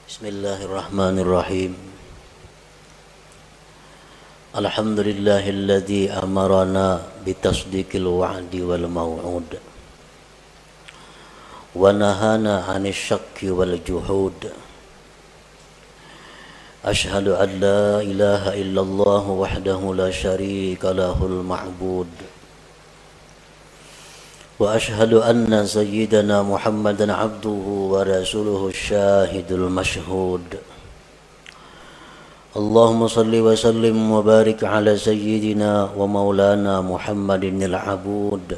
Bismillahirrahmanirrahim. Alhamdulillahilladzi amarana bitasdiqil wa'di wal maw'ud wa nahana 'anil syakki wal juhud. Ashhadu an la ilaha illallah wahdahu la syarika lahul ma'bud. وأشهد أن سيدنا محمدًا عبده ورسوله الشاهد المشهود. اللهم صل وسلم وبارك على سيدنا ومولانا محمد العبود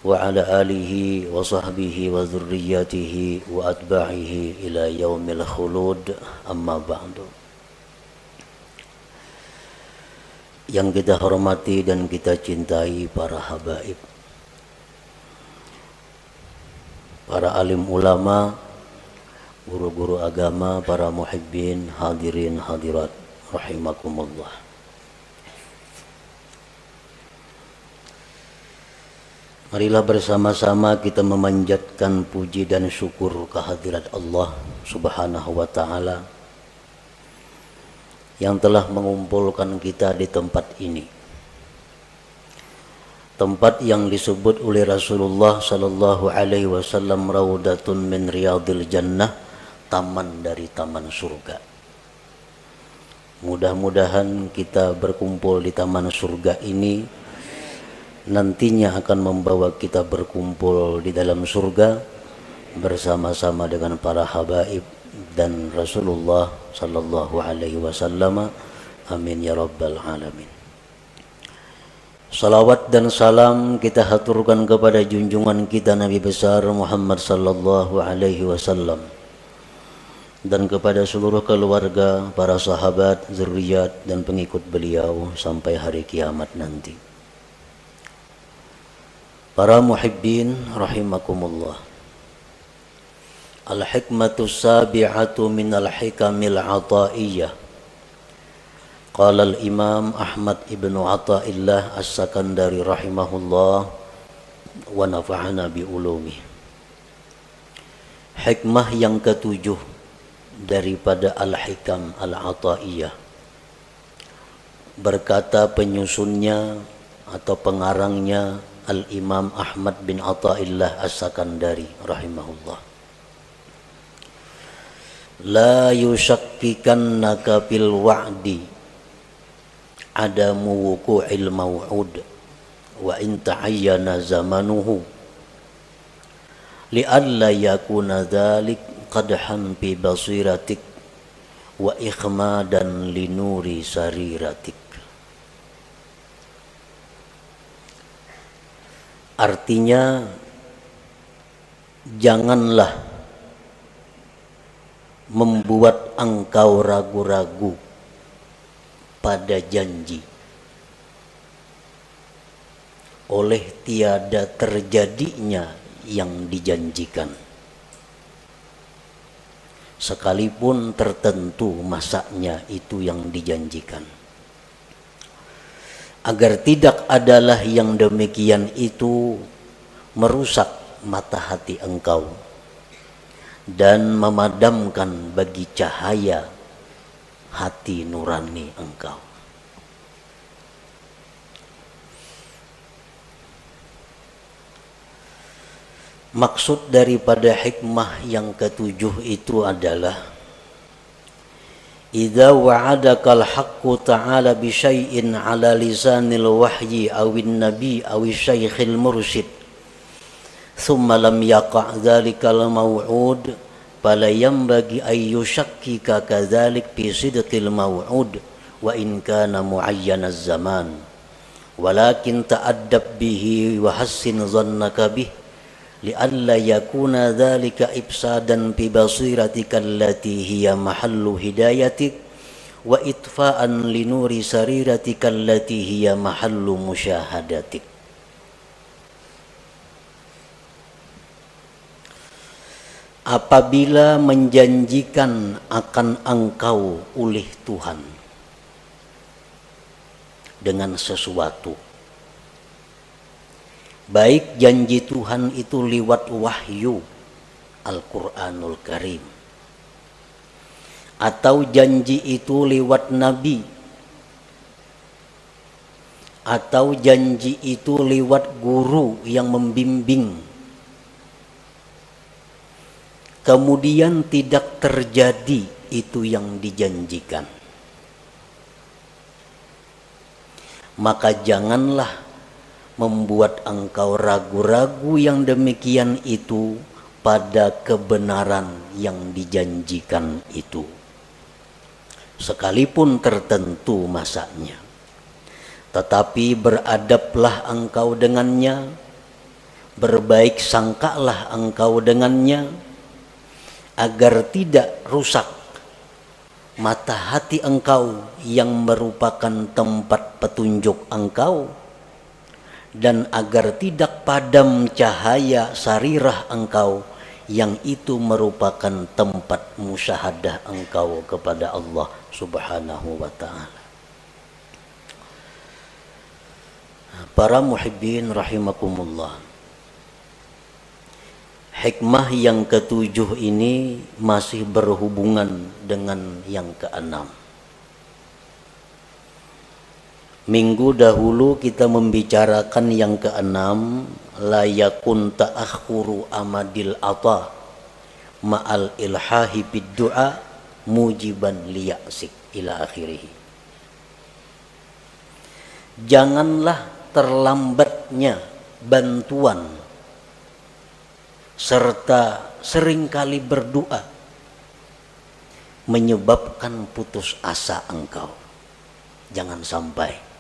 وعلى آله وصحبه وذريته وأتباعه إلى يوم الخلود. أما بعد. Yang kita hormati dan kita cintai para habaib, para alim ulama, guru-guru agama, para muhibbin, hadirin hadirat rahimakumullah. Marilah bersama-sama kita memanjatkan puji dan syukur kehadirat Allah Subhanahu wa taala yang telah mengumpulkan kita di tempat ini. Tempat yang disebut oleh Rasulullah sallallahu alaihi wasallam raudatun min riyadil jannah, taman dari taman surga. Mudah-mudahan kita berkumpul di taman surga ini nantinya akan membawa kita berkumpul di dalam surga bersama-sama dengan para habaib dan Rasulullah sallallahu alaihi wasallam. Amin ya rabbal alamin. Salawat dan salam kita haturkan kepada junjungan kita Nabi besar Muhammad sallallahu alaihi wasallam dan kepada seluruh keluarga, para sahabat, zuriat dan pengikut beliau sampai hari kiamat nanti. Para muhibbin rahimakumullah. Al-hikmatu sabi'atu minal hikamil ataiyah. Qala al-Imam Ahmad ibn Athaillah As-Sakandari rahimahullah wa nafa'ana bi ulumi. Hikmah yang ketujuh daripada Al-Hikam Al-Ataiyah. Berkata penyusunnya atau pengarangnya Al-Imam Ahmad bin Athaillah As-Sakandari rahimahullah. La yushakkikannaka fil wa'di adamu wuqu'il maw'ud wa in ta'ayyana zamanuhu li'alla yakuna dhalik qadhan fi basiratik wa ikhmadan li nuri sariratik. Artinya, janganlah membuat engkau ragu-ragu pada janji oleh tiada terjadinya yang dijanjikan, sekalipun tertentu masanya itu yang dijanjikan. Agar tidak adalah yang demikian itu merusak mata hati engkau dan memadamkan bagi cahaya hati nurani engkau. Maksud daripada hikmah yang ketujuh itu adalah idza wa'adakal haqqu ta'ala bi syai'in 'ala lisanil wahyi awin nabi awi syaikhil mursyid thumma lam yaqa' dzalikal maw'ud fala yanbaghi ay yushakkika kadzalik fi sidqil maw'ud wa in kana mu'ayyanaz zaman walakin ta'addab bihi wa hassin dhannaka bih li'alla yakuna dzalika ifsadan fi basiratika allati hiya mahallu hidayatik wa itfa'an li nuri sariratika allati hiya mahallu musyahadatik. Apabila menjanjikan akan engkau oleh Tuhan dengan sesuatu, baik janji Tuhan itu lewat wahyu Al-Quranul Karim, atau janji itu lewat Nabi, atau janji itu lewat guru yang membimbing, kemudian tidak terjadi itu yang dijanjikan, maka janganlah membuat engkau ragu-ragu yang demikian itu pada kebenaran yang dijanjikan itu, sekalipun tertentu masanya. Tetapi beradablah engkau dengannya, berbaik sangkalah engkau dengannya, agar tidak rusak mata hati engkau yang merupakan tempat petunjuk engkau, dan agar tidak padam cahaya sarirah engkau yang itu merupakan tempat musyahadah engkau kepada Allah Subhanahu wa ta'ala. Para muhibbin rahimakumullah, hikmah yang ketujuh ini masih berhubungan dengan yang keenam. Minggu dahulu kita membicarakan yang keenam, la yakun ta'akhuru amadil ata ma'al ilhahi bid du'a mujiban liya'sik ila akhirih. Janganlah terlambatnya bantuan serta seringkali berdoa menyebabkan putus asa engkau. Jangan sampai.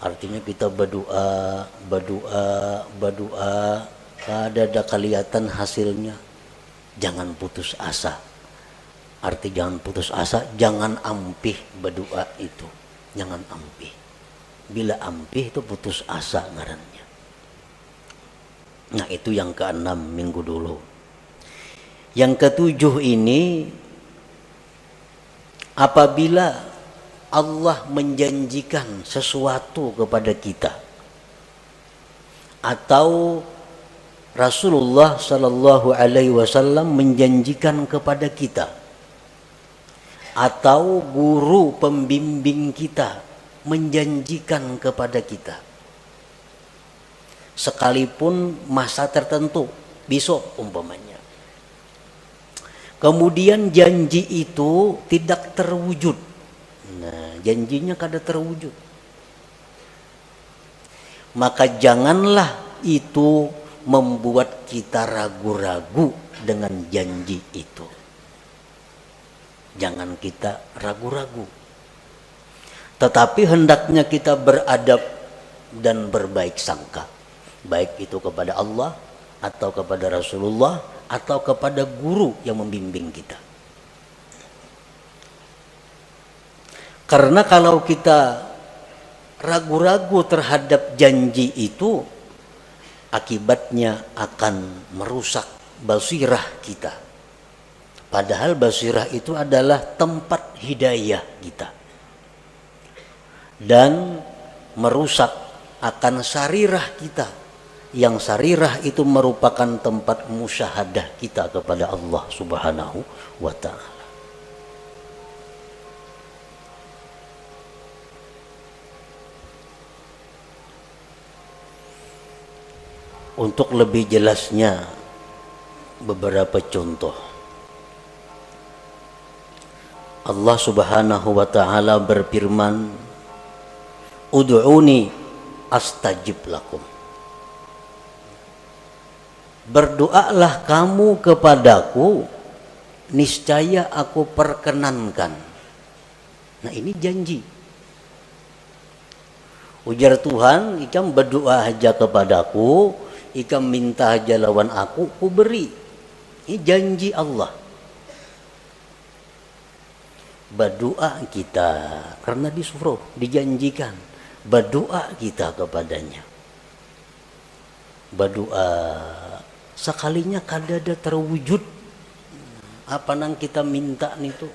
Artinya kita berdoa, ada kelihatan hasilnya. Jangan putus asa. Arti jangan putus asa, jangan ampih berdoa itu. Jangan ampih. Bila ampih itu putus asa ngarannya. Nah, itu yang keenam minggu dulu. Yang ketujuh ini, apabila Allah menjanjikan sesuatu kepada kita, atau Rasulullah Sallallahu Alaihi Wasallam menjanjikan kepada kita, atau guru pembimbing kita menjanjikan kepada kita, sekalipun masa tertentu, besok umpamanya, kemudian janji itu tidak terwujud. Nah, janjinya kada terwujud, maka janganlah itu membuat kita ragu-ragu dengan janji itu. Jangan kita ragu-ragu, tetapi hendaknya kita beradab dan berbaik sangka, baik itu kepada Allah atau kepada Rasulullah atau kepada guru yang membimbing kita. Karena kalau kita ragu-ragu terhadap janji itu, akibatnya akan merusak basirah kita. Padahal basirah itu adalah tempat hidayah kita. Dan merusak akan sarirah kita, yang sarirah itu merupakan tempat musyahadah kita kepada Allah Subhanahu wa ta'ala. Untuk lebih jelasnya beberapa contoh. Allah Subhanahu wa ta'ala berfirman, Ud'uni astajib lakum. berdoalah kamu kepadaku, niscaya aku perkenankan. Nah ini janji. Ujar Tuhan, ikam berdoa aja kepadaku, ikam minta aja lawan aku, ku beri. Ini janji Allah. Berdoa kita, karena disuruh, dijanjikan. Berdoa kita kepadanya. Berdoa sekalinya kadada terwujud apa nang kita minta itu,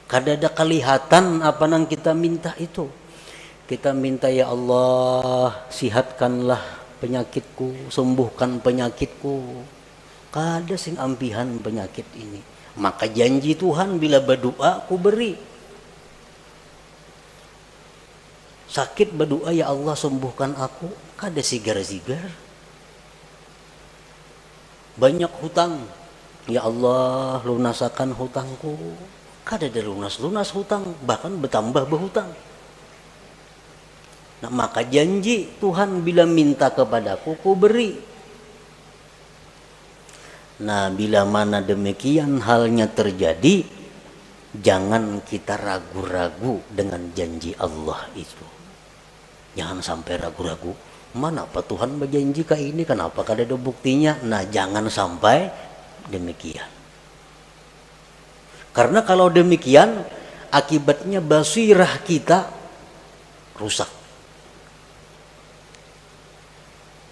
kadada kelihatan apa nang kita minta itu. Kita minta, ya Allah sihatkanlah penyakitku, sembuhkan penyakitku, kada sing ampihan penyakit ini. Maka janji Tuhan bila berdoa ku beri. Sakit berdoa, ya Allah sembuhkan aku, kada sigar-sigar. Banyak hutang, ya Allah lunasakan hutangku, kada ada lunas hutang, bahkan bertambah berhutang. Nah maka janji Tuhan bila minta kepadaku ku beri. Nah bila mana demikian halnya terjadi, jangan kita ragu-ragu dengan janji Allah itu. Jangan sampai ragu-ragu, mana apa Tuhan berjanji kayak ini, kenapa kada ada buktinya. Nah jangan sampai demikian, karena kalau demikian akibatnya basirah kita rusak,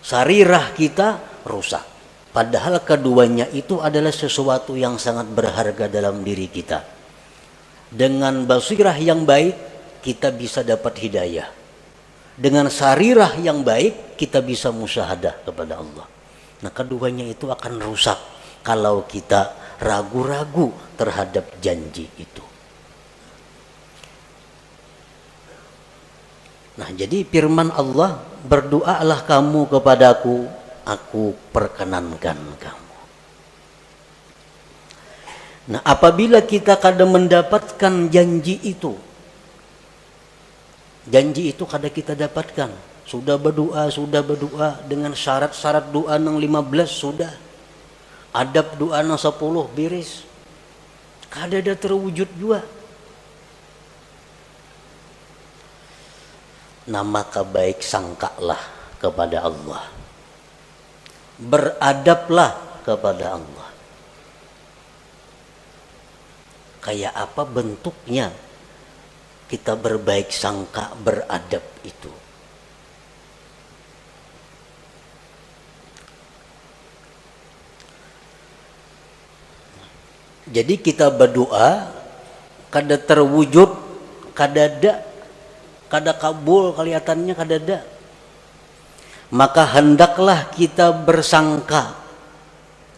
sarirah kita rusak. Padahal keduanya itu adalah sesuatu yang sangat berharga dalam diri kita. Dengan basirah yang baik kita bisa dapat hidayah, dengan sarirah yang baik kita bisa musyahadah kepada Allah. Nah keduanya itu akan rusak kalau kita ragu-ragu terhadap janji itu. Nah jadi firman Allah, berdoalah kamu kepadaku, aku perkenankan kamu. Nah apabila kita kadang mendapatkan janji itu, janji itu kada kita dapatkan, sudah berdoa dengan syarat-syarat doa nang 15 sudah, adab doa nang 10 beres, kada ada terwujud juga. Nah maka baik sangkalah kepada Allah, beradablah kepada Allah. Kayak apa bentuknya kita berbaik sangka, beradab itu? Jadi kita berdoa kada terwujud, kada kabul kelihatannya, kada. Maka hendaklah kita bersangka,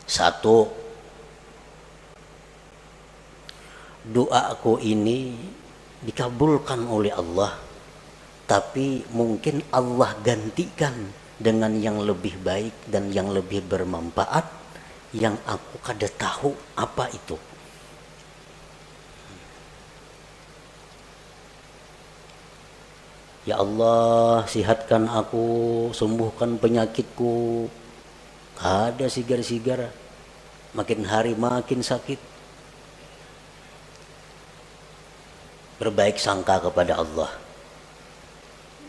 satu, doaku ini dikabulkan oleh Allah, tapi mungkin Allah gantikan dengan yang lebih baik dan yang lebih bermanfaat yang aku kada tahu apa itu. Ya Allah sihatkan aku, sembuhkan penyakitku, kada sigar-sigar, makin hari makin sakit. Berbaik sangka kepada Allah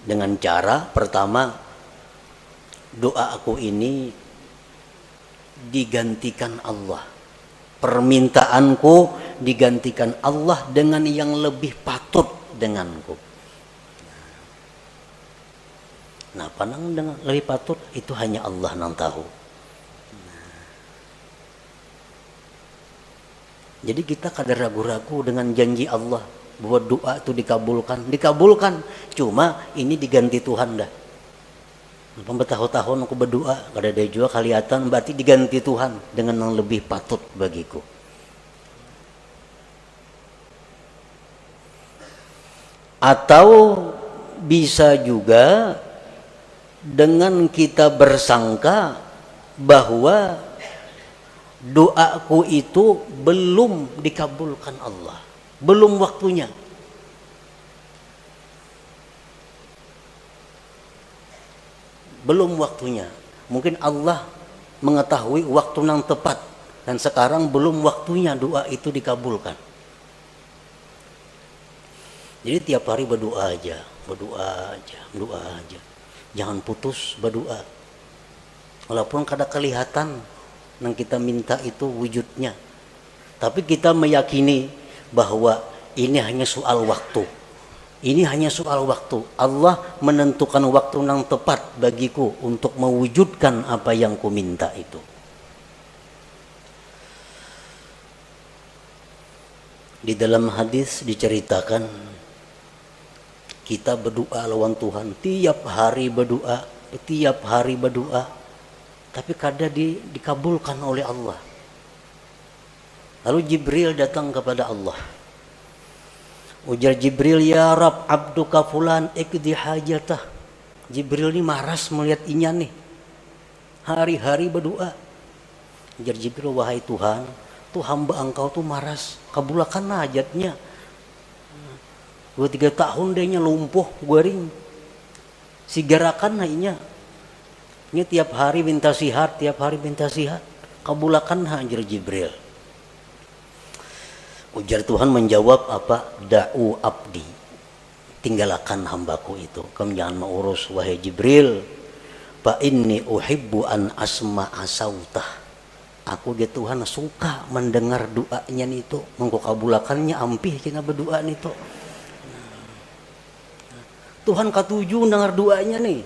dengan cara pertama, doa aku ini digantikan Allah, permintaanku digantikan Allah dengan yang lebih patut denganku. Nah panang dengan lebih patut itu hanya Allah yang tahu. Jadi kita kada ragu-ragu dengan janji Allah bahwa doa itu dikabulkan. Cuma ini diganti Tuhan dah. Bertahun-tahun aku berdoa, kada ada juga kelihatan, berarti diganti Tuhan dengan yang lebih patut bagiku. Atau bisa juga dengan kita bersangka bahwa doaku itu belum dikabulkan Allah, belum waktunya. Belum waktunya. Mungkin Allah mengetahui waktu yang tepat dan sekarang belum waktunya doa itu dikabulkan. Jadi tiap hari berdoa aja, berdoa aja, berdoa aja. Jangan putus berdoa. Walaupun kadang kelihatan yang kita minta itu wujudnya, tapi kita meyakini bahwa ini hanya soal waktu. Ini hanya soal waktu. Allah menentukan waktu yang tepat bagiku untuk mewujudkan apa yang ku minta itu. Di dalam hadis diceritakan kita berdoa lawan Tuhan, tiap hari berdoa, tapi kadang dikabulkan oleh Allah. Lalu Jibril datang kepada Allah. Ujar Jibril, ya Rab, abduka fulan ikdi hajatah. Jibril ini maras melihat inya nih, hari-hari berdoa. Ujar Jibril, wahai Tuhan, tuh hamba engkau tuh maras, kabulkan hajatnya. 2-3 tahun dehnya lumpuh guring, sigarakan hanya ini tiap hari minta sihat, kabulakan hajar Jibril. Ujar Tuhan menjawab apa? Da'u abdi, tinggalkan hambaku itu, kamu jangan mengurus wahai Jibril. Fa inni uhibbu an asma'a sautah, aku ge Tuhan suka mendengar doanya itu, mengko kabulakannya ampih cenah berdoa itu. Tuhan katuju dengar doanya nih.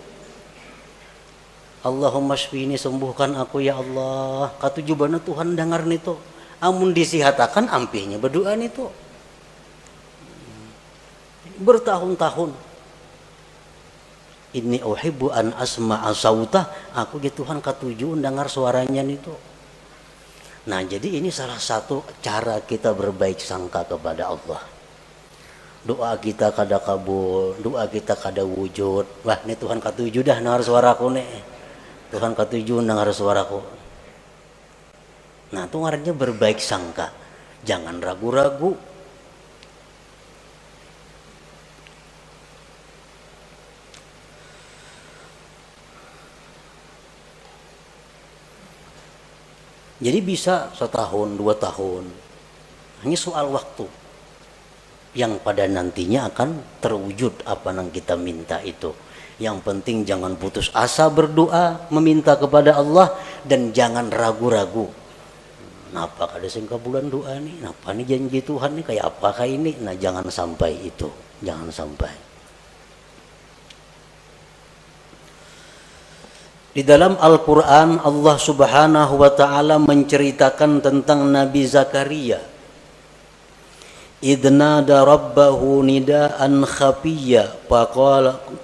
Allahumma shfini, sembuhkan aku ya Allah. Katuju bana Tuhan dengar nito. Amun disihatakan ampihnya berdoa nito. Bertahun-tahun. Inni uhibbu an asma'a sautah, aku ge Tuhan katuju dengar suaranya nito. Nah, jadi ini salah satu cara kita berbaik sangka kepada Allah. Doa kita kada kabul, doa kita kada wujud. Wah, ini Tuhan katuju dah dengar suaraku nih. Tuhan katuju dengar suaraku. Nah, itu artinya berbaik sangka. Jangan ragu-ragu. Jadi bisa 1 tahun, 2 tahun. Hanya soal waktu. Yang pada nantinya akan terwujud apa yang kita minta itu. Yang penting jangan putus asa berdoa, meminta kepada Allah, dan jangan ragu-ragu. Napa kada sing kabulan doa nih? Napa nih janji Tuhan nih kayak apakah ini? Nah, jangan sampai itu, jangan sampai. Di dalam Al-Quran Allah Subhanahu wa Ta'ala menceritakan tentang Nabi Zakaria. Idnada rabbahu nidaan khafiyya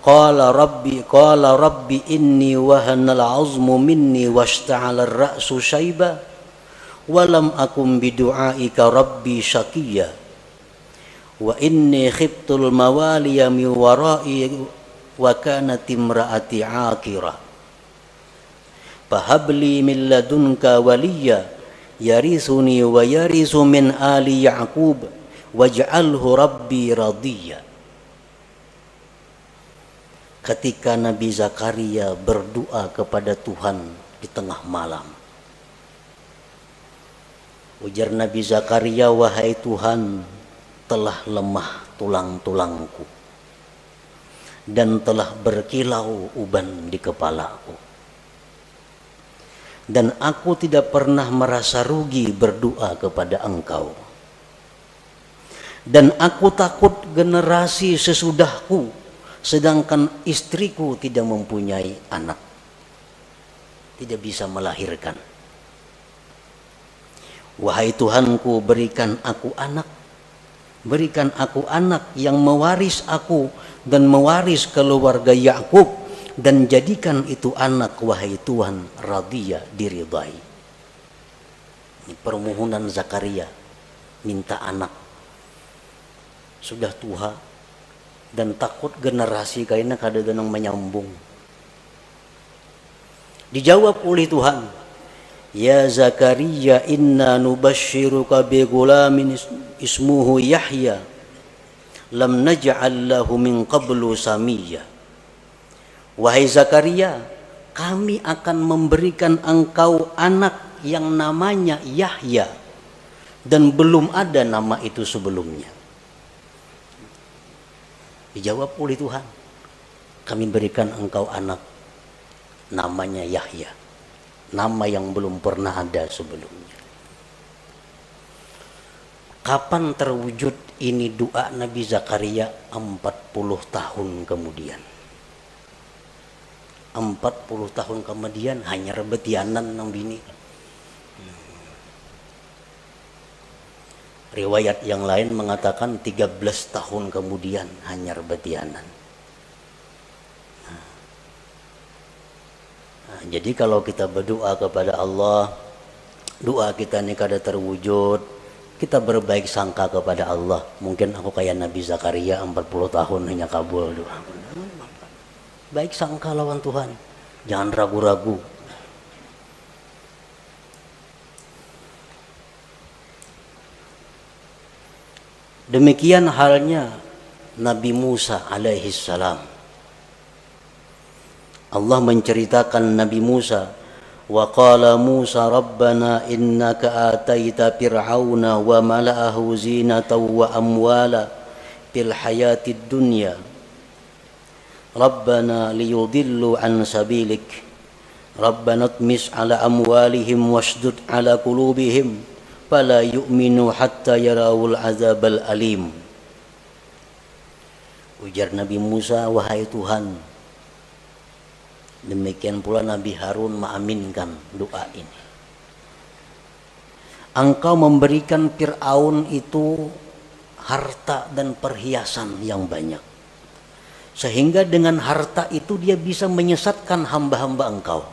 qala rabbi inni wahana al-'azmu minni washta'ala ar-ra'su shayba walam akum bidu'aika rabbi syaqiyya wa inni khiftul mawaliya min wara'i wa kanat imra'ati 'aqira fahabli min ladunka waliyya yarisuni wa yarisu min ali ya'qub waj'alhu rabbi radiyya. Ketika Nabi Zakaria berdoa kepada Tuhan di tengah malam, ujar Nabi Zakaria, wahai Tuhan, telah lemah tulang-tulangku dan telah berkilau uban di kepalaku, dan aku tidak pernah merasa rugi berdoa kepada Engkau. Dan aku takut generasi sesudahku, sedangkan istriku tidak mempunyai anak, tidak bisa melahirkan. Wahai Tuhanku, berikan aku anak yang mewaris aku dan mewaris keluarga Yakub, dan jadikan itu anak, wahai Tuhan, radiyah, diridai. Ini permohonan Zakaria, minta anak. Sudah tua dan takut generasi kayaknya kada denang menyambung. Dijawab oleh Tuhan, ya Zakaria, inna nubashiruka bi gulamin ismuhu Yahya lam naj'al lahu min qablu samiyya. Wahai Zakaria, kami akan memberikan engkau anak yang namanya Yahya dan belum ada nama itu sebelumnya. Dijawab oleh Tuhan, kami berikan engkau anak namanya Yahya, nama yang belum pernah ada sebelumnya. Kapan terwujud ini doa Nabi Zakaria? 40 tahun kemudian. 40 tahun kemudian hanya rebetianan nang bini. Riwayat yang lain mengatakan 13 tahun kemudian hanya rebetianan. Jadi kalau kita berdoa kepada Allah, doa kita ini kada terwujud, kita berbaik sangka kepada Allah. Mungkin aku kayak Nabi Zakaria 40 tahun hanya kabul doa. Baik sangka lawan Tuhan, jangan ragu-ragu. Demikian halnya Nabi Musa alaihi salam. Allah menceritakan Nabi Musa, wa qala Musa rabbana innaka ataita fir'auna wa mala'ahu zinatan wa amwala fil hayatid dunya rabbana liyudillu an sabilik rabbana tmis ala amwalihim washdud ala qulubihim fala yu'minu hatta yarawul azabal alim. Ujar Nabi Musa, wahai Tuhan. Demikian pula Nabi Harun mengaminkan doa ini. Engkau memberikan Fir'aun itu harta dan perhiasan yang banyak, sehingga dengan harta itu dia bisa menyesatkan hamba-hamba engkau.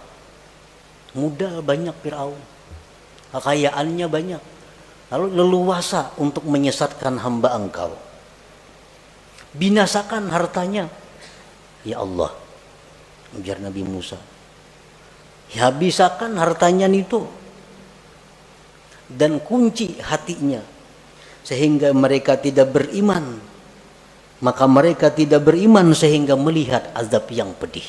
Modal banyak Fir'aun, kekayaannya banyak, lalu leluasa untuk menyesatkan hamba engkau. Binasakan hartanya, ya Allah, ujar Nabi Musa. Habisakan hartanya itu dan kunci hatinya sehingga mereka tidak beriman. Maka mereka tidak beriman sehingga melihat azab yang pedih.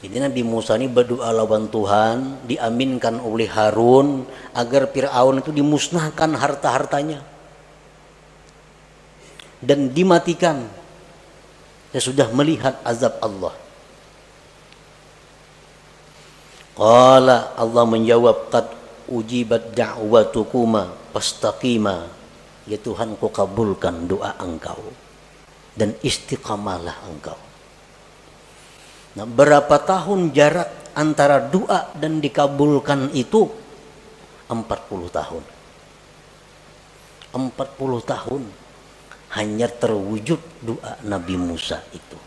Jadi Nabi Musa ini berdoa lawan Tuhan, diaminkan oleh Harun agar Fir'aun itu dimusnahkan harta-hartanya dan dimatikan. Dia sudah melihat azab Allah. Qala, Allah menjawab, qad ujibat da'watukuma fastaqima. Ya Tuhan, ku kabulkan doa engkau dan istiqamalah engkau. Nah, berapa tahun jarak antara doa dan dikabulkan itu? 40 tahun. 40 tahun hanya terwujud doa Nabi Musa itu.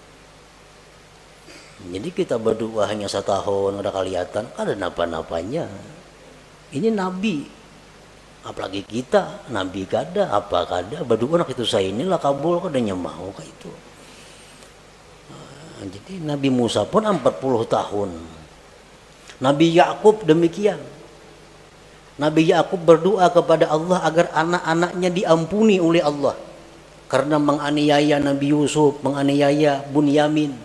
Jadi kita berdoa hanya 1 tahun, ada kelihatan, ada napa-napanya. Ini Nabi, apalagi kita, Nabi kada, apa kada, berdoa nak itu saya inilah kabul, kadanya mau kayak itu. Jadi Nabi Musa pun 40 tahun. Nabi Yakub demikian. Nabi Yakub berdoa kepada Allah agar anak-anaknya diampuni oleh Allah karena menganiaya Nabi Yusuf, menganiaya Bunyamin.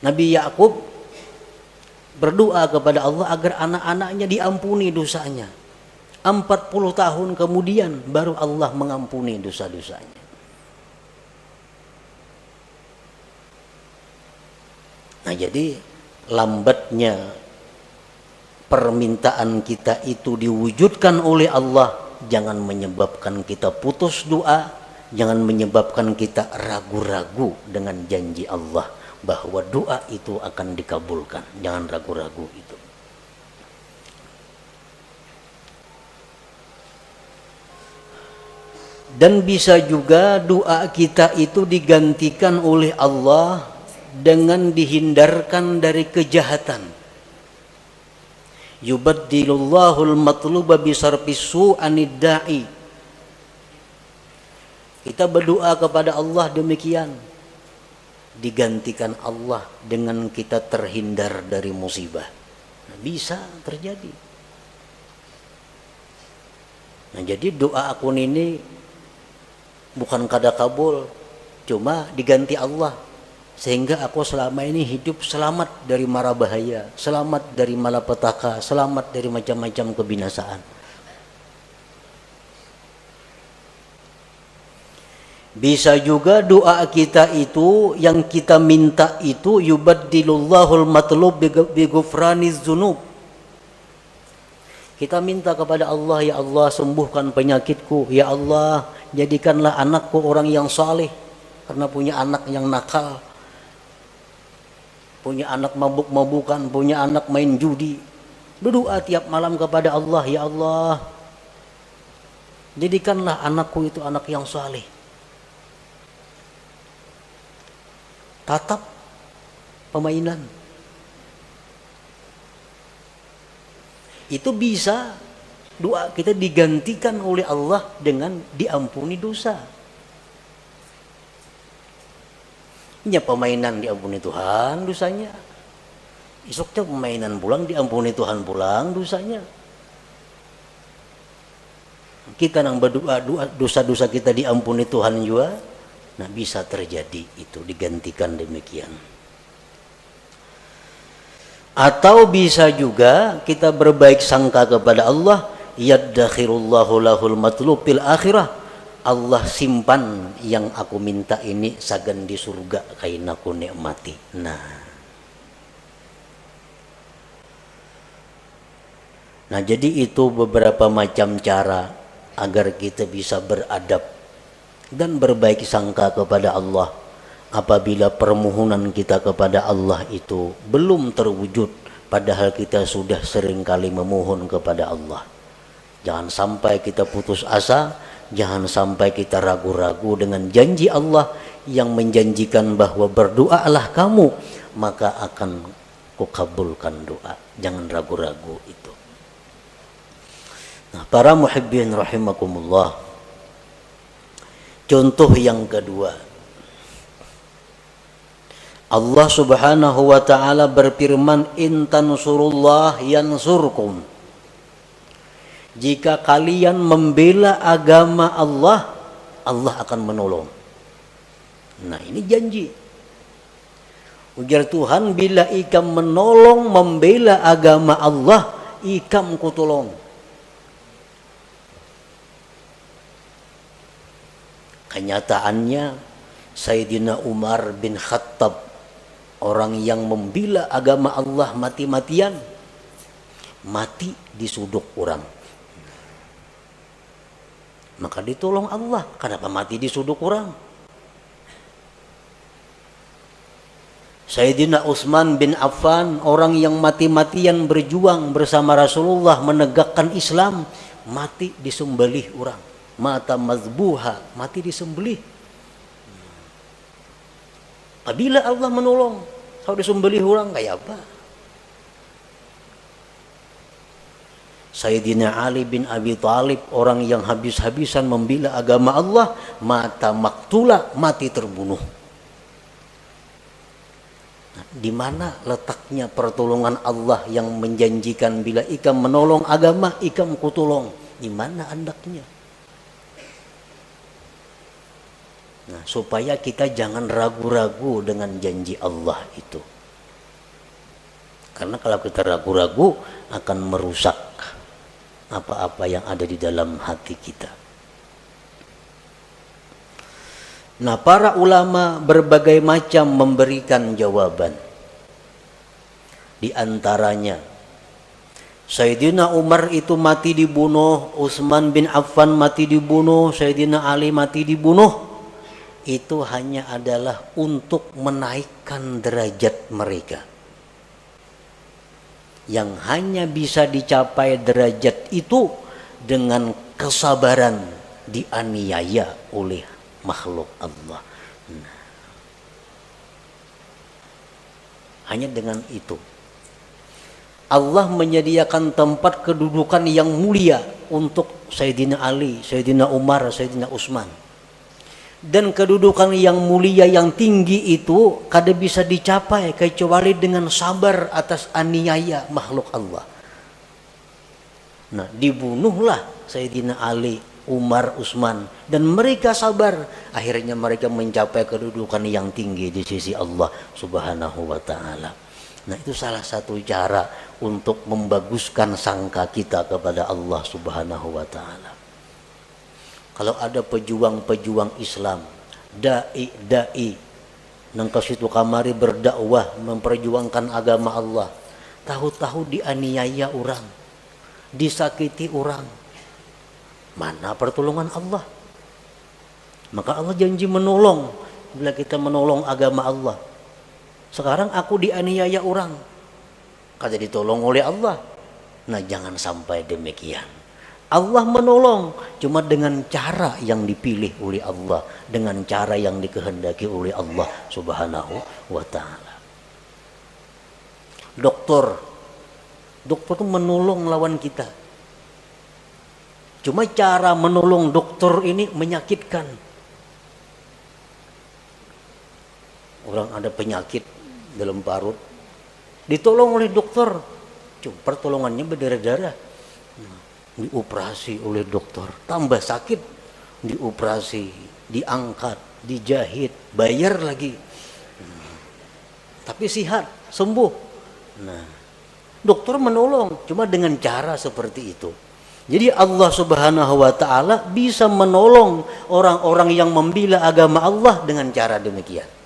Nabi Yakub berdoa kepada Allah agar anak-anaknya diampuni dosanya. 40 tahun kemudian baru Allah mengampuni dosa-dosanya. Nah, jadi lambatnya permintaan kita itu diwujudkan oleh Allah jangan menyebabkan kita putus doa, jangan menyebabkan kita ragu-ragu dengan janji Allah bahwa doa itu akan dikabulkan. Jangan ragu-ragu itu. Dan bisa juga doa kita itu digantikan oleh Allah dengan dihindarkan dari kejahatan. Yubaddilullahu al-matluba bisarfis su'anid da'i. Kita berdoa kepada Allah demikian, digantikan Allah dengan kita terhindar dari musibah. Nah, bisa terjadi. Nah, jadi doa akun ini bukan kada kabul, cuma diganti Allah Sehingga aku selama ini hidup selamat dari mara bahaya, selamat dari malapetaka, selamat dari macam-macam kebinasaan. Bisa juga doa kita itu, yang kita minta itu, yubaddilullahu al-matlub bi ghufraniz dzunub. Kita minta kepada Allah, ya Allah sembuhkan penyakitku, ya Allah jadikanlah anakku orang yang saleh, karena punya anak yang nakal, punya anak mabuk-mabukan, punya anak main judi. Berdoa tiap malam kepada Allah, ya Allah jadikanlah anakku itu anak yang saleh. Tatap pemainan itu bisa doa kita digantikan oleh Allah dengan diampuni dosa. Ya permainan diampuni Tuhan dosanya, esoknya permainan pulang diampuni Tuhan pulang dosanya. Kita nang berdoa dosa-dosa kita diampuni Tuhan juga. Nah, bisa terjadi itu digantikan demikian. Atau bisa juga kita berbaik sangka kepada Allah, yaddakhirullahu lahul matlub fil akhirah. Allah simpan yang aku minta ini sagan di surga kain aku nikmati. Nah, jadi itu beberapa macam cara agar kita bisa beradab dan berbaik sangka kepada Allah apabila permohonan kita kepada Allah itu belum terwujud, padahal kita sudah seringkali memohon kepada Allah. Jangan sampai kita putus asa, jangan sampai kita ragu-ragu dengan janji Allah yang menjanjikan bahwa berdoalah kamu maka akan kukabulkan doa. Jangan ragu-ragu itu. Nah, para muhibbin rahimakumullah, contoh yang kedua, Allah subhanahu wa ta'ala berfirman, in tansurullah yansurkum. Jika kalian membela agama Allah, Allah akan menolong. Nah, ini janji. Ujar Tuhan, bila ikam menolong membela agama Allah, ikam kutolong. Kenyataannya Sayyidina Umar bin Khattab, orang yang membela agama Allah mati-matian, mati di suduk orang. Maka ditolong Allah. Kenapa mati di suduk orang? Sayyidina Utsman bin Affan, orang yang mati-matian berjuang bersama Rasulullah menegakkan Islam, mati disembelih orang. Mata mazbuha, mati disembelih. Apabila Allah menolong, kalau disembelih orang kayak apa? Sayyidina Ali bin Abi Thalib, orang yang habis-habisan membela agama Allah, mata maktula, mati terbunuh. Nah, di mana letaknya pertolongan Allah yang menjanjikan bila ikam menolong agama, ikam kutolong? Di mana andaknya? Nah, supaya kita jangan ragu-ragu dengan janji Allah itu. Karena kalau kita ragu-ragu akan merusak apa-apa yang ada di dalam hati kita. Nah, para ulama berbagai macam memberikan jawaban. Di antaranya, Sayyidina Umar itu mati dibunuh, Utsman bin Affan mati dibunuh, Sayyidina Ali mati dibunuh. Itu hanya adalah untuk menaikkan derajat mereka. Yang hanya bisa dicapai derajat itu dengan kesabaran dianiaya oleh makhluk Allah. Hanya dengan itu Allah menyediakan tempat kedudukan yang mulia untuk Sayyidina Ali, Sayyidina Umar, Sayyidina Utsman. Dan kedudukan yang mulia yang tinggi itu kada bisa dicapai kecuali dengan sabar atas aniaya makhluk Allah. Nah, dibunuhlah Sayyidina Ali, Umar, Utsman, dan mereka sabar. Akhirnya mereka mencapai kedudukan yang tinggi di sisi Allah Subhanahu wa taala. Nah, itu salah satu cara untuk membaguskan sangka kita kepada Allah Subhanahu wa taala. Kalau ada pejuang-pejuang Islam, dai nang situ kamari berdakwah memperjuangkan agama Allah, tahu-tahu dianiaya orang, disakiti orang, mana pertolongan Allah? Maka Allah janji menolong bila kita menolong agama Allah. Sekarang aku dianiaya orang, kata ditolong oleh Allah. Nah, jangan sampai demikian. Allah menolong cuma dengan cara yang dipilih oleh Allah, dengan cara yang dikehendaki oleh Allah Subhanahu wa taala. Dokter itu menolong lawan kita. Cuma cara menolong dokter ini menyakitkan. Orang ada penyakit dalam parut, ditolong oleh dokter, cuma pertolongannya berdarah-darah. Dioperasi oleh dokter, tambah sakit, dioperasi, diangkat, dijahit, bayar lagi, tapi sihat, sembuh. Nah, dokter menolong cuma dengan cara seperti itu. Jadi Allah Subhanahu wa taala bisa menolong orang-orang yang membela agama Allah dengan cara demikian.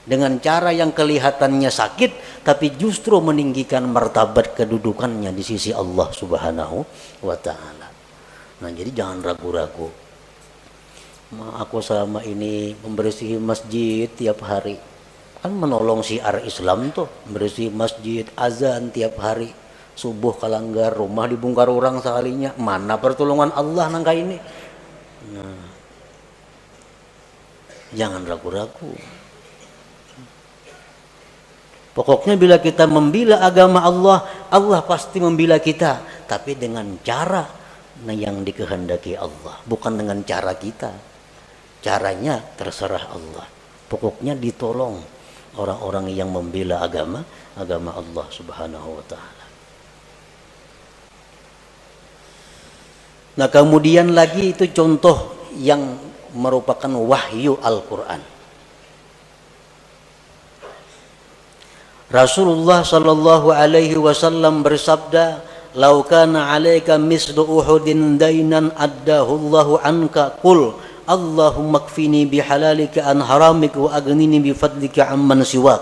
Dengan cara yang kelihatannya sakit, tapi justru meninggikan martabat kedudukannya di sisi Allah Subhanahu wa taala. Nah, jadi jangan ragu-ragu. Aku selama ini membersihi masjid tiap hari, kan menolong syiar Islam tuh, membersihi masjid, azan tiap hari, subuh kalanggar, rumah dibongkar orang sekalinya, mana pertolongan Allah nangka ini? Nah, jangan ragu-ragu. Pokoknya bila kita membela agama Allah, Allah pasti membela kita, tapi dengan cara yang dikehendaki Allah, bukan dengan cara kita. Caranya terserah Allah. Pokoknya ditolong orang-orang yang membela agama Allah Subhanahu wa taala. Nah, kemudian lagi itu contoh yang merupakan wahyu Al-Qur'an. Rasulullah sallallahu alaihi wasallam bersabda, "Lau kana 'alaika mislu Uhudin dainan addahu Allahu anka, qul Allahumma kfini bihalalika an haramika wa aghnini bifadlika amman siwak."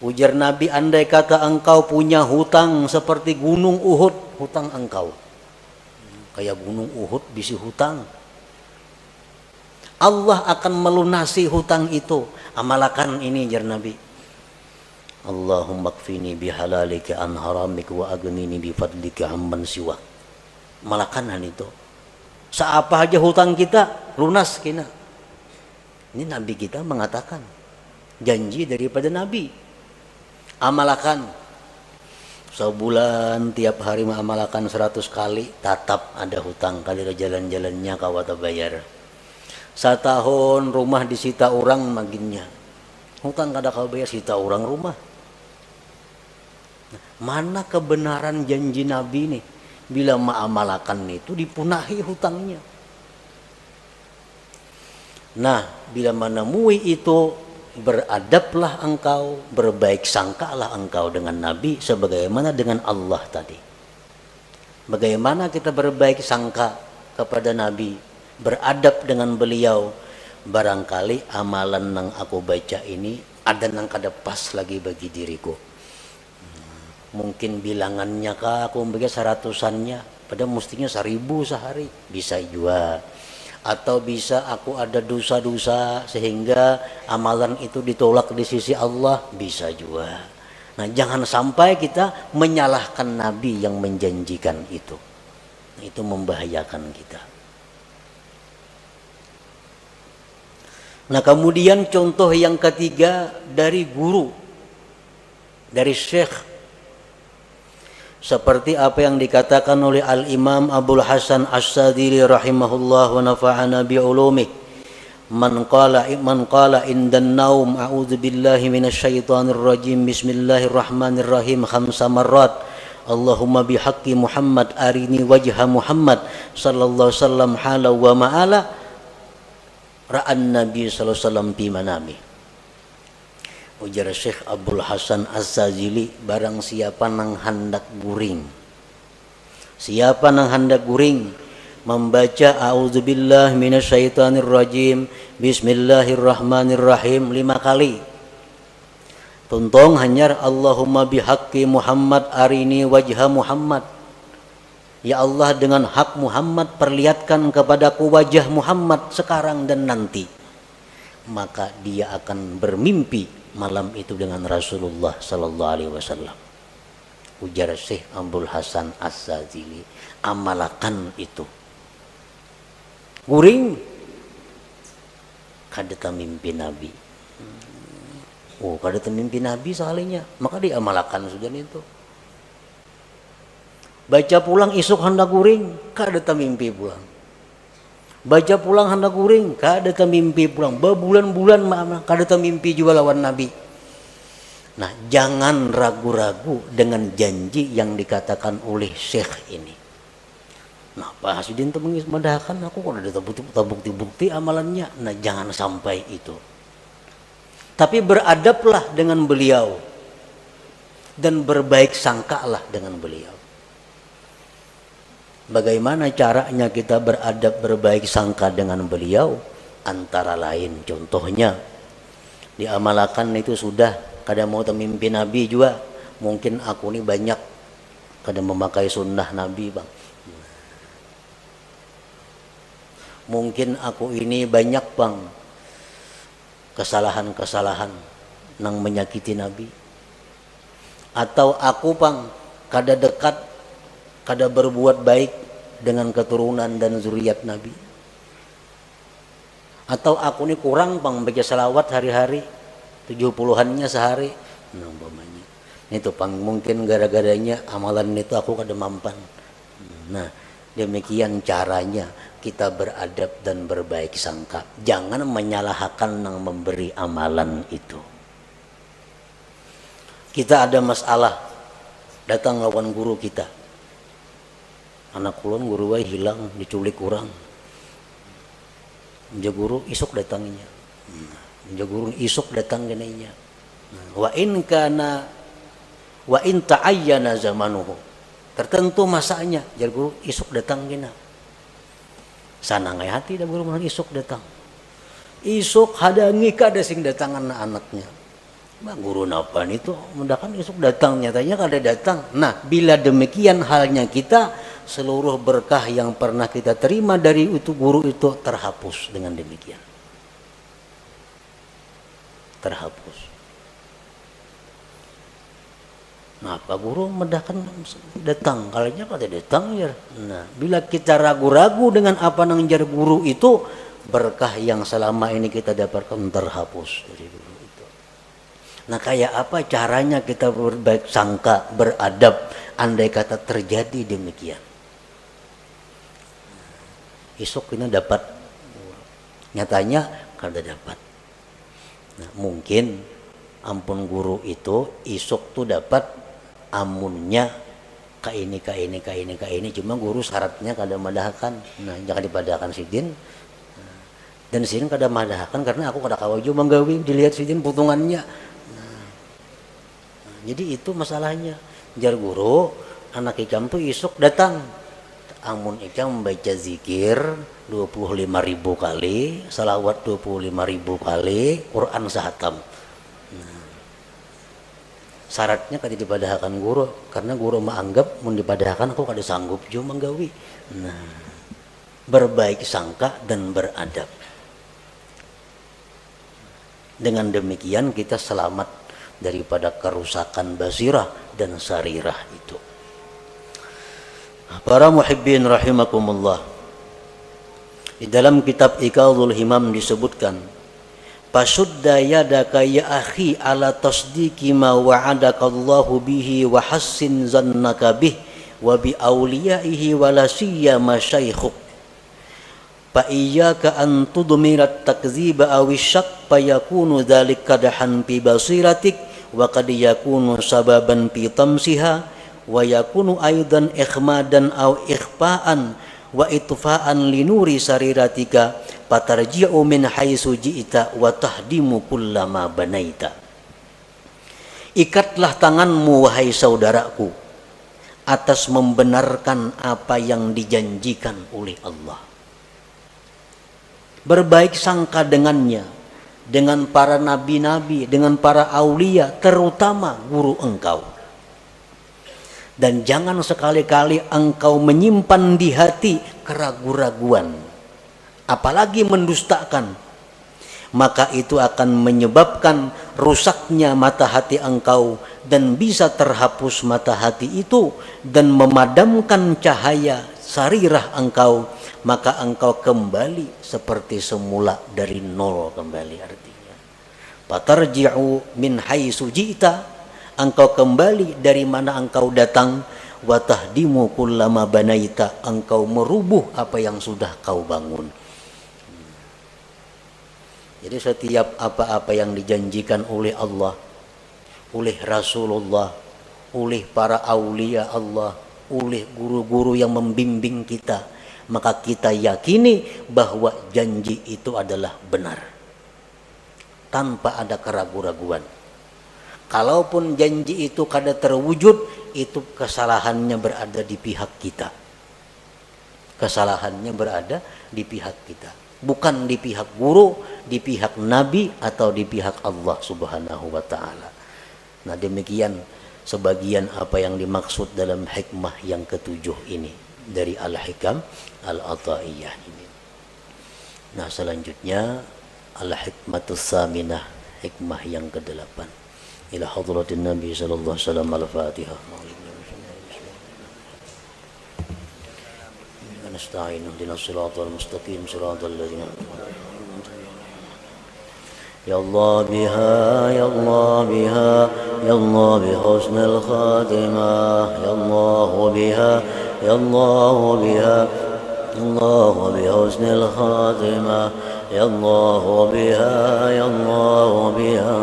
Ujar Nabi, andai kata engkau punya hutang seperti gunung Uhud, hutang engkau kayak gunung Uhud bisi hutang, Allah akan melunasi hutang itu. Amalkan ini, jar Nabi, Allahumma kfini bihalalika an haramika wa aghnini bifadlika amman siwak. Malakanan itu. Seapa aja hutang kita lunas kena. Ini Nabi kita mengatakan, janji daripada Nabi. Amalkan. Sebulan tiap hari mengamalkan 100 kali, tatap ada hutang kali jalan-jalannya kawata bayar. Setahun rumah disita orang maginnya. Hutang kada kau bayar, sita orang rumah. Mana kebenaran janji Nabi nih? Bila mengamalkan itu dipunahi hutangnya. Nah, bila menemui itu, beradablah engkau, berbaik sangkalah engkau dengan Nabi sebagaimana dengan Allah tadi. Bagaimana kita berbaik sangka kepada Nabi, beradab dengan beliau, barangkali amalan yang aku baca ini ada yang kada pas lagi bagi diriku. Mungkin bilangannya kah aku membaca 100-annya, padahal mestinya 1000 sehari, bisa juga. Atau bisa aku ada dosa-dosa sehingga amalan itu ditolak di sisi Allah, bisa juga. Nah, jangan sampai kita menyalahkan Nabi yang menjanjikan itu. Itu membahayakan kita. Nah, kemudian contoh yang ketiga dari guru, dari syekh, seperti apa yang dikatakan oleh Al-Imam Abul Hasan As-Sadili rahimahullah wa nafa'ana bi'ulumih, man qala indan naum a'udzu billahi minasyaitonir rajim bismillahirrahmanirrahim 5 marrat Allahumma bihaqqi Muhammad arini wajha Muhammad sallallahu alaihi wasallam hala wa ma'ala ra'an Nabi sallallahu alaihi wasallam fi manami. Ujar Syekh Abdul Hasan Az-Zazili, barang siapa nang hendak guring, siapa nang hendak guring membaca a'udzubillah minasyaitonirrajim bismillahirrahmanirrahim 5 kali, tuntong hanyar Allahumma bihaqqi Muhammad arini wajha Muhammad, ya Allah dengan hak Muhammad perlihatkan kepadaku wajah Muhammad sekarang dan nanti, maka dia akan bermimpi malam itu dengan Rasulullah sallallahu alaihi wasallam. Ujar Syekh Abdul Hasan Az-Zazili, amalakan itu. Guring kadeta mimpi Nabi. Oh, kadeta mimpi Nabi salahnya, maka diamalkan sudah itu. Baca pulang isuk hendak guring, kadeta mimpi pulang. Baca pulang hendak guring, kadeta mimpi pulang. Berbulan-bulan kadeta mimpi juga lawan Nabi. Nah, jangan ragu-ragu dengan janji yang dikatakan oleh Syekh ini. Nah, Pak Hasidin itu mengadakan aku kalau ada bukti-bukti amalannya. Nah, jangan sampai itu. Tapi beradablah dengan beliau dan berbaik sangkalah dengan beliau. Bagaimana caranya kita beradab berbaik sangka dengan beliau? Antara lain contohnya diamalkan itu sudah kada mau mimpi Nabi juga. Mungkin aku ini banyak kada memakai sunnah Nabi bang. Mungkin aku ini banyak bang kesalahan-kesalahan nang menyakiti Nabi. Atau aku bang kada dekat, kada berbuat baik dengan keturunan dan zuriat Nabi. Atau aku ini kurang pang baca salawat hari-hari 70-annya sehari. Nah, umpamanya itu pang mungkin gara-garanya amalan itu aku kada mampan. Nah, demikian caranya kita beradab dan berbaik sangka. Jangan menyalahkan yang memberi amalan itu. Kita ada masalah, datang lawan guru kita. Anak kulon guru wae hilang, diculik orang. Menja guru isuk datangnya. Menja guru isuk datang genenya. Wa in ta'ayyana zamanuhu. Tertentu masanya, jar guru isuk datang gena. Sana ngai hati dah guru malah isuk datang. Isuk hadangi kada sing datang anak-anaknya. Bang guru napan itu mendakan isuk datang, nyatanya kada datang. Nah, bila demikian halnya kita, seluruh berkah yang pernah kita terima dari itu guru itu terhapus dengan demikian. Terhapus. Nah, Pak Guru mendakan datang, kalanya kada datang ya. Nah, bila kita ragu-ragu dengan apa nang jar guru itu, berkah yang selama ini kita dapatkan terhapus dari guru itu. Nah, kayak apa caranya kita berbaik sangka, beradab, andai kata terjadi demikian. Isuk ini dapat, nyatanya kada dapat. Nah, mungkin ampun guru itu isuk tuh dapat amunnya ka ini cuma guru syaratnya kada madahkan. Nah, jangan dipadahkan sidin. Dan sidin kada madahkan karena aku kada kawaju manggawi dilihat sidin putungannya. Nah, jadi itu masalahnya. Jar guru anak ikam tuh isuk datang. Amun ikam membaca zikir 25.000 kali, salawat 25.000 kali, Quran sahatam. Nah, syaratnya kada dipadahkan guru karena guru menganggap mun dipadahkan aku kada sanggup jo manggawi. Nah, berbaik sangka dan beradab. Dengan demikian kita selamat daripada kerusakan basirah dan sarirah itu. Para muhibbin rahimakumullah, di dalam kitab Iqadhul Himam disebutkan, pasudda yadaka ya akhi ala tasdiki ma wa'adaka Allahu bihi wa hassin zannaka bih wa bi awliyaihi wa la siyama syaikhuk fa iyyaka an tudmirat takdziba aw syak fa yakunu dzalika kadahan fi basiratik wa qad yakunu sababan fi tamsiha wa yakunu aidan ikhmadan aw ikhfa'an wa itfa'an linuri sariratika fatarji'u min haitsu ji'ta wa tahdimu kullama banaita. Ikatlah tanganmu wahai saudaraku atas membenarkan apa yang dijanjikan oleh Allah. Berbaik sangka dengannya, dengan para nabi-nabi, dengan para aulia, terutama guru engkau. Dan jangan sekali-kali engkau menyimpan di hati keraguan-raguan, apalagi mendustakan. Maka itu akan menyebabkan rusaknya mata hati engkau, dan bisa terhapus mata hati itu dan memadamkan cahaya sarirah engkau. Maka engkau kembali seperti semula dari nol kembali, artinya fatarji'u min haitsu ji'ta, engkau kembali dari mana engkau datang, wa tahdimu kullama banaita, engkau merubuh apa yang sudah kau bangun. Jadi setiap apa-apa yang dijanjikan oleh Allah, oleh Rasulullah, oleh para aulia Allah, oleh guru-guru yang membimbing kita, maka kita yakini bahwa janji itu adalah benar tanpa ada keraguan-raguan. Kalaupun janji itu kada terwujud, itu kesalahannya berada di pihak kita. Kesalahannya berada di pihak kita, bukan di pihak guru, di pihak nabi, atau di pihak Allah Subhanahu wa taala. Nah, demikian sebagian apa yang dimaksud dalam hikmah yang ketujuh ini dari Al-Hikam Al-Ata'iyah ini. Nah, selanjutnya Al-Hikmatus Saminah, hikmah yang ke-8. Ila hadratin Nabi sallallahu alaihi wasallam. Al-Fatihah. Nasta'in ihdinas siratal mustaqim siratal ladzina Ya Allah biha, Ya Allah biha, Ya Allah bihusnil khatimah, Ya Allah biha, Ya Allah biha, Ya Allah bihusnil khatimah, Ya Allah biha, Ya Allah biha,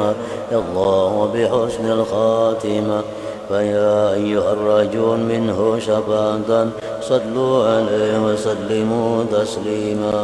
Ya Allah bihusnil khatimah. فيا أيها الراجون منه شفاعة صلوا عليه وسلموا تسليما